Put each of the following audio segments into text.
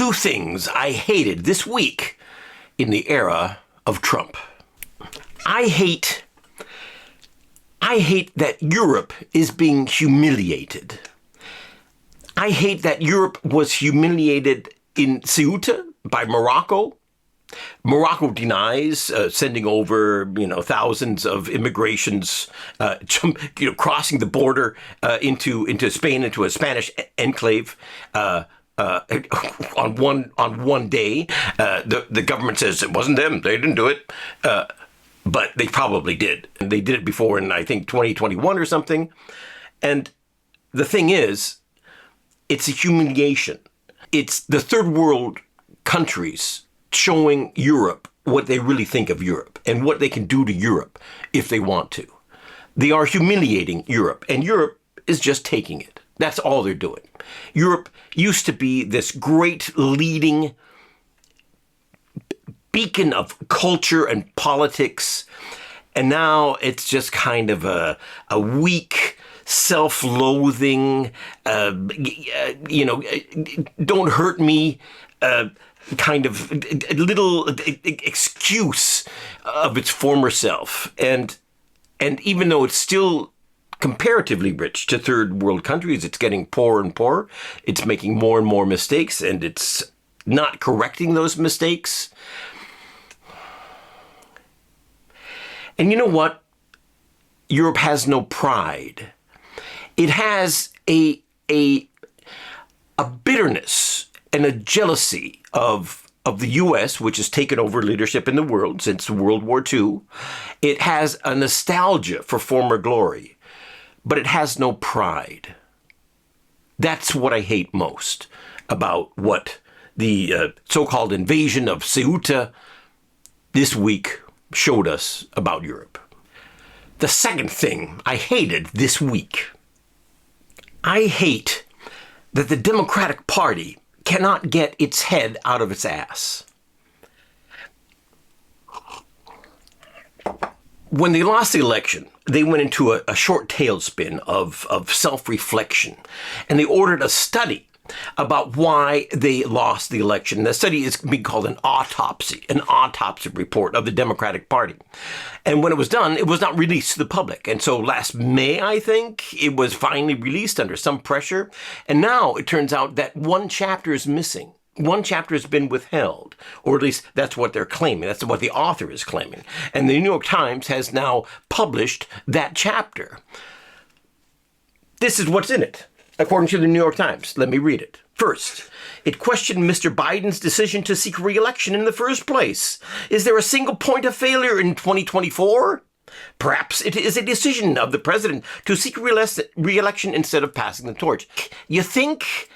Two things I hated this week in the era of Trump. I hate that Europe is being humiliated. I hate that Europe was humiliated in Ceuta by Morocco. Morocco denies sending over, thousands of immigrants, crossing the border into Spain, into a Spanish enclave. On one day, the government says it wasn't them; they didn't do it, but they probably did, and they did it before in I think 2021 or something. And the thing is, it's a humiliation. It's the third world countries showing Europe what they really think of Europe and what they can do to Europe if they want to. They are humiliating Europe, and Europe is just taking it. That's all they're doing. Europe used to be this great leading beacon of culture and politics, and now it's just kind of a weak, self-loathing, don't hurt me, kind of a little excuse of its former self. And even though it's still comparatively rich to third world countries, it's getting poorer and poorer. It's making more and more mistakes, and it's not correcting those mistakes. And you know what? Europe has no pride. It has a bitterness and a jealousy of the U.S., which has taken over leadership in the world since World War II. It has a nostalgia for former glory, but it has no pride. That's what I hate most about what the so-called invasion of Ceuta this week showed us about Europe. The second thing I hated this week, I hate that the Democratic Party cannot get its head out of its ass. When they lost the election, they went into a short tailspin of self-reflection, and they ordered a study about why they lost the election. The study is being called an autopsy report of the Democratic Party. And when it was done, it was not released to the public. And so last May, I think, it was finally released under some pressure. And now it turns out that one chapter is missing. One chapter has been withheld, or at least that's what they're claiming. That's what the author is claiming. And the New York Times has now published that chapter. This is what's in it, according to the New York Times. Let me read it. First, it questioned Mr. Biden's decision to seek re-election in the first place. Is there a single point of failure in 2024? Perhaps it is a decision of the president to seek re-election instead of passing the torch. You think?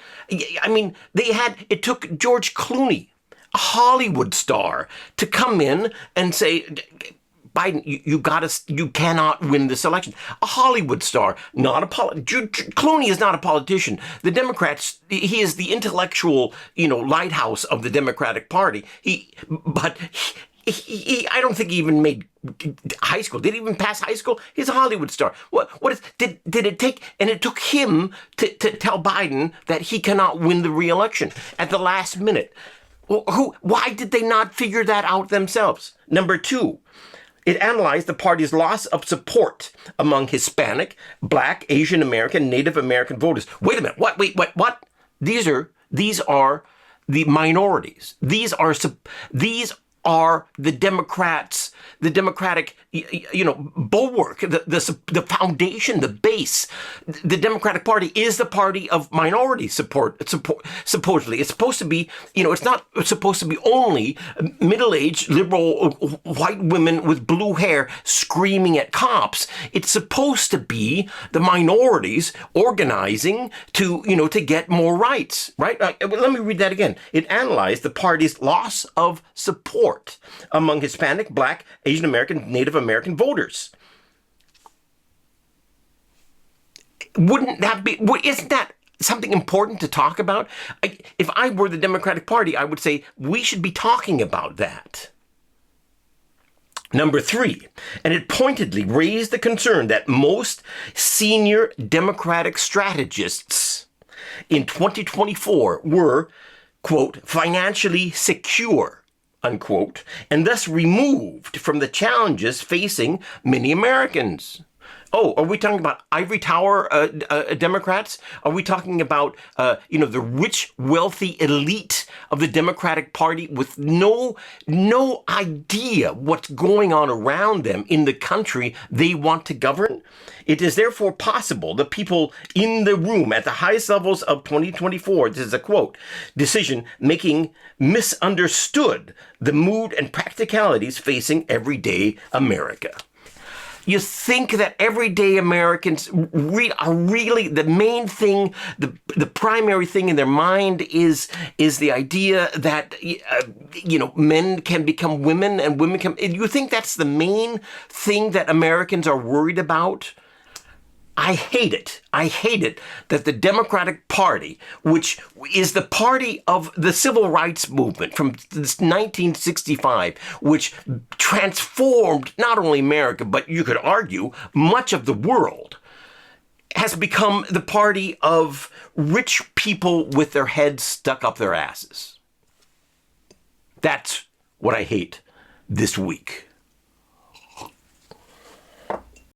I mean, it took George Clooney, a Hollywood star, to come in and say, Biden, you cannot win this election. A Hollywood star, not a Clooney is not a politician. The Democrats, he is the intellectual, lighthouse of the Democratic Party. I don't think he even made high school. Did he even pass high school? He's a Hollywood star. Did it take? And it took him to tell Biden that he cannot win the re-election at the last minute. Why did they not figure that out themselves? Number two, it analyzed the party's loss of support among Hispanic, Black, Asian American, Native American voters. Wait a minute. What? These are the minorities. These are the Democrats, the Democratic, bulwark, the foundation, the base. The Democratic Party is the party of minority support. Supposedly, it's supposed to be, it's not supposed to be only middle-aged liberal white women with blue hair screaming at cops. It's supposed to be the minorities organizing to get more rights, right? Let me read that again. It analyzed the party's loss of support among Hispanic, Black, Asian American, Native American voters. Isn't that something important to talk about? If I were the Democratic Party, I would say we should be talking about that. Number three, and it pointedly raised the concern that most senior Democratic strategists in 2024 were, quote, financially secure, unquote, and thus removed from the challenges facing many Americans. Oh, are we talking about ivory tower Democrats? Are we talking about, the rich, wealthy elite of the Democratic Party with no idea what's going on around them in the country they want to govern? It is therefore possible the people in the room at the highest levels of 2024, this is a quote, decision making misunderstood the mood and practicalities facing everyday America. You think that everyday Americans are really the main thing, the primary thing in their mind is the idea that, men can become women and women can, you think that's the main thing that Americans are worried about? I hate it. I hate it that the Democratic Party, which is the party of the civil rights movement from 1965, which transformed not only America, but you could argue much of the world, has become the party of rich people with their heads stuck up their asses. That's what I hate this week.